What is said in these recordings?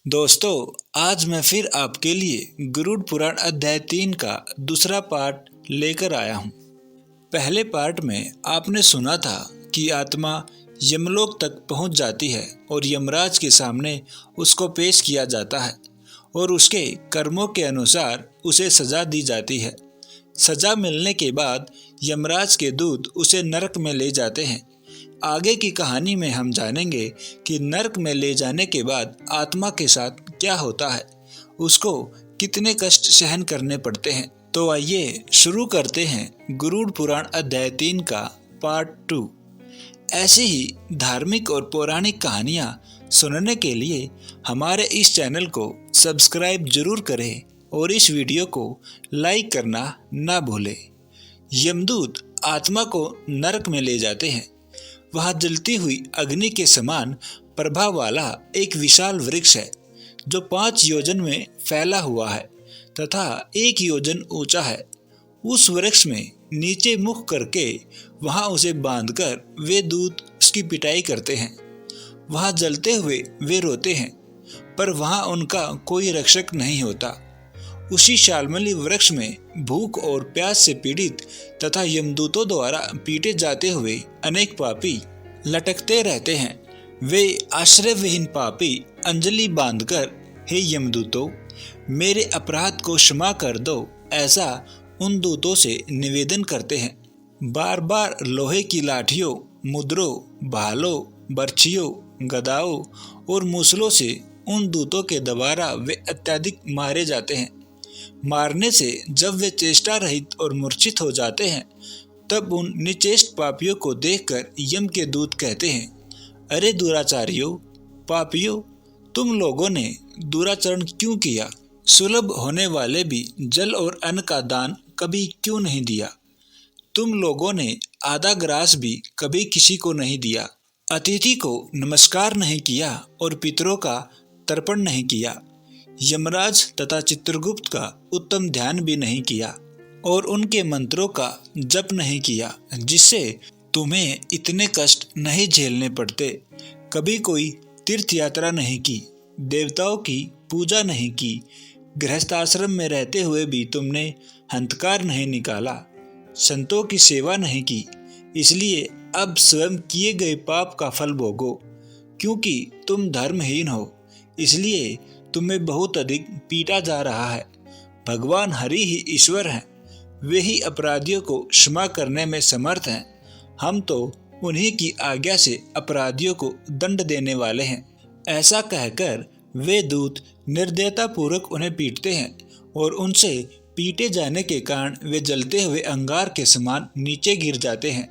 दोस्तों, आज मैं फिर आपके लिए गरुड़ पुराण अध्याय 3 का दूसरा पार्ट लेकर आया हूँ। पहले पार्ट में आपने सुना था कि आत्मा यमलोक तक पहुँच जाती है और यमराज के सामने उसको पेश किया जाता है और उसके कर्मों के अनुसार उसे सजा दी जाती है। सजा मिलने के बाद यमराज के दूत उसे नरक में ले जाते हैं। आगे की कहानी में हम जानेंगे कि नरक में ले जाने के बाद आत्मा के साथ क्या होता है, उसको कितने कष्ट सहन करने पड़ते हैं। तो आइए शुरू करते हैं गरुड़ पुराण अध्याय 3 का पार्ट 2। ऐसी ही धार्मिक और पौराणिक कहानियाँ सुनने के लिए हमारे इस चैनल को सब्सक्राइब जरूर करें और इस वीडियो को लाइक करना ना भूलें। यमदूत आत्मा को नरक में ले जाते हैं। वहाँ जलती हुई अग्नि के समान प्रभाव वाला एक विशाल वृक्ष है जो 5 योजन में फैला हुआ है तथा 1 योजन ऊंचा है। उस वृक्ष में नीचे मुख करके वहाँ उसे बांधकर वे दूत उसकी पिटाई करते हैं। वहाँ जलते हुए वे रोते हैं, पर वहाँ उनका कोई रक्षक नहीं होता। उसी शालमली वृक्ष में भूख और प्यास से पीड़ित तथा यमदूतों द्वारा पीटे जाते हुए अनेक पापी लटकते रहते हैं। वे आश्रय विहीन पापी अंजलि बांधकर, हे यमदूतों, मेरे अपराध को क्षमा कर दो, ऐसा उन दूतों से निवेदन करते हैं। बार बार लोहे की लाठियों, मुद्रों, भालों, बर्छियों, गदाओं और मूसलों से उन दूतों के द्वारा वे अत्यधिक मारे जाते हैं। मारने से जब वे चेष्टा रहित और मूर्छित हो जाते हैं, तब उन निचेष्ट पापियों को देखकर यम के दूत कहते हैं, अरे दुराचारियों, पापियों, तुम लोगों ने दुराचरण क्यों किया? सुलभ होने वाले भी जल और अन्न का दान कभी क्यों नहीं दिया? तुम लोगों ने आधा ग्रास भी कभी किसी को नहीं दिया। अतिथि को नमस्कार नहीं किया और पितरों का तर्पण नहीं किया। यमराज तथा चित्रगुप्त का उत्तम ध्यान भी नहीं किया और उनके मंत्रों का जप नहीं किया, जिससे तुम्हें इतने कष्ट नहीं झेलने पड़ते। कभी कोई तीर्थ यात्रा नहीं की, देवताओं की पूजा नहीं की, गृहस्थाश्रम में रहते हुए भी तुमने हंतकार नहीं निकाला, संतों की सेवा नहीं की। इसलिए अब स्वयं किए गए पाप का फल भोगो। क्योंकि तुम धर्महीन हो, इसलिए तुम्हें बहुत अधिक पीटा जा रहा है। भगवान हरि ही ईश्वर हैं, वे ही अपराधियों को क्षमा करने में समर्थ हैं। हम तो उन्हीं की आज्ञा से अपराधियों को दंड देने वाले हैं। ऐसा कहकर वे दूत निर्दयता पूर्वक उन्हें पीटते हैं और उनसे पीटे जाने के कारण वे जलते हुए अंगार के समान नीचे गिर जाते हैं।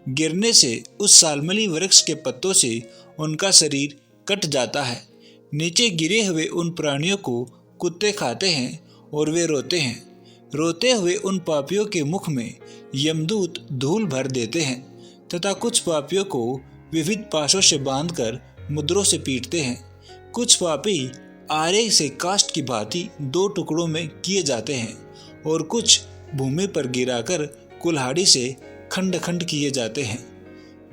गिरने से उस सालमली वृक्ष के पत्तों से उनका शरीर कट जाता है। नीचे गिरे हुए उन प्राणियों को कुत्ते खाते हैं और वे रोते हैं। रोते हुए उन पापियों के मुख में यमदूत धूल भर देते हैं तथा कुछ पापियों को विविध पाशों से बांधकर मुद्रों से पीटते हैं। कुछ पापी आरे से काष्ठ की भांति 2 टुकड़ों में किए जाते हैं और कुछ भूमि पर गिराकर कुल्हाड़ी से खंड खंड किए जाते हैं।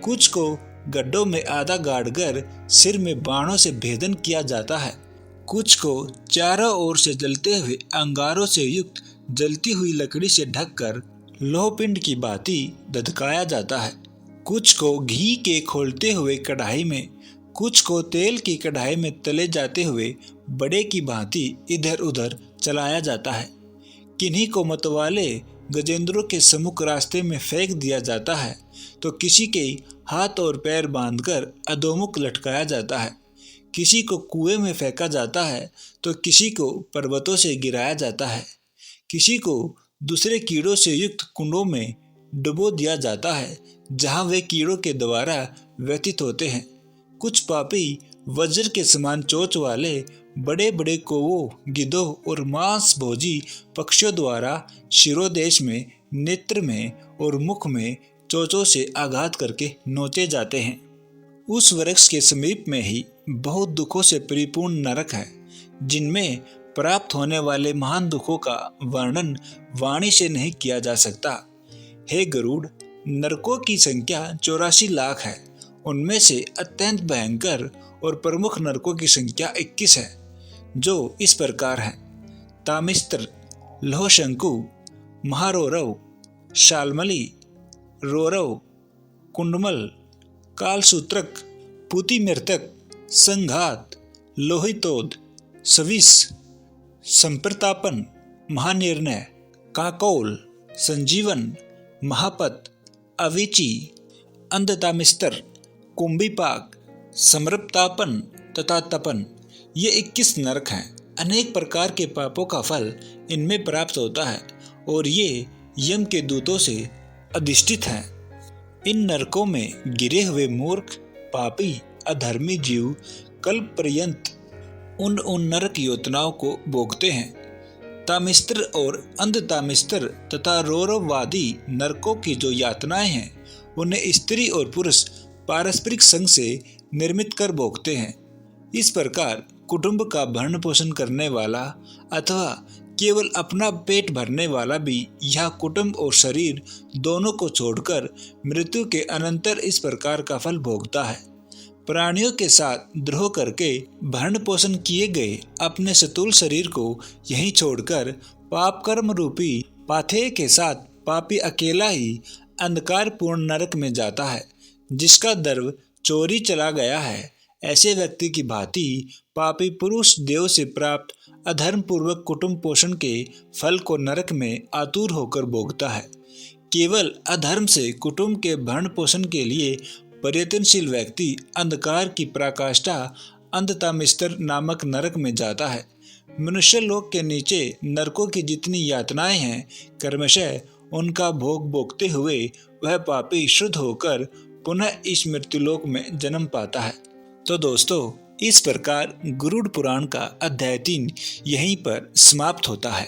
कुछ को गड्ढों में आधा गाड़कर सिर में बाणों से भेदन किया जाता है। कुछ को चारों ओर से जलते हुए अंगारों से युक्त जलती हुई लकड़ी से ढककर लोहपिंड की भांति धधकाया जाता है। कुछ को घी के खोलते हुए कढ़ाई में, कुछ को तेल की कढ़ाई में तले जाते हुए बड़े की भांति इधर उधर चलाया जाता है। किन्हीं को मतवाले गजेंद्रों के सम्मुख रास्ते में फेंक दिया जाता है, तो किसी के हाथ और पैर बांधकर अधोमुख लटकाया जाता है। किसी को कुएं में फेंका जाता है, तो किसी को पर्वतों से गिराया जाता है। किसी को दूसरे कीड़ों से युक्त कुंडों में डुबो दिया जाता है, जहां वे कीड़ों के द्वारा व्यतीत होते हैं। कुछ पापी वज्र के समान चोंच वाले बड़े बड़े कौवों, गिद्धों और मांस भोजी पक्षियों द्वारा शिरोदेश में, नेत्र में और मुख में चोंचों से आघात करके नोचे जाते हैं। उस वृक्ष के समीप में ही बहुत दुखों से परिपूर्ण नरक है, जिनमें प्राप्त होने वाले महान दुखों का वर्णन वाणी से नहीं किया जा सकता। हे गरुड़, नरकों की संख्या 84 लाख है। उनमें से अत्यंत भयंकर और प्रमुख नरकों की संख्या 21 है। जो इस प्रकार हैं: तामिस्त्र, लोहशंकु, महारौरव, शाल्मली, रौरव, कुंडमल, कालसूत्रक, पूतिमृतक, संघात, लोहितोद, सविस, संप्रतापन, महानिर्णय, काकौल, संजीवन, महापत, अविची, अंधतामिस्तर, कुंभीपाक, समृप्तापन तथा तपन। ये 21 नरक हैं। अनेक प्रकार के पापों का फल इनमें प्राप्त होता है और ये यम के दूतों से अधिष्ठित हैं। इन नरकों में गिरे हुए मूर्ख, पापी, अधर्मी जीव कल्प पर्यंत उन नरक यातनाओं को भोगते हैं। तामिस्त्र और अंधतामिस्त्र तथा रौरववादी नरकों की जो यातनाएं हैं उन्हें स्त्री और पुरुष पारस्परिक संग से निर्मित कर भोगते हैं। इस प्रकार कुटुंब का भरण पोषण करने वाला अथवा केवल अपना पेट भरने वाला भी यह कुटुंब और शरीर दोनों को छोड़कर मृत्यु के अनंतर इस प्रकार का फल भोगता है। प्राणियों के साथ द्रोह करके भरण पोषण किए गए अपने स्थूल शरीर को यहीं छोड़कर पाप कर्म रूपी पाथेय के साथ पापी अकेला ही अंधकारपूर्ण नरक में जाता है, जिसका द्रव चोरी चला गया है। ऐसे व्यक्ति की भांति पापी पुरुष देव से प्राप्त अधर्म पूर्वक कुटुंब पोषण के फल को नरक में आतुर होकर भोगता है। केवल अधर्म से कुटुंब के भरण पोषण के लिए प्रयत्नशील व्यक्ति अंधकार की पराकाष्ठा अंधतामिस्त्र नामक नरक में जाता है। मनुष्य लोक के नीचे नरकों की जितनी यातनाएं हैं, क्रमशः उनका भोग भोगते हुए वह पापी शुद्ध होकर पुनः इस मृत्युलोक में जन्म पाता है। तो दोस्तों, इस प्रकार गरुड़ पुराण का अध्याय 3 यहीं पर समाप्त होता है।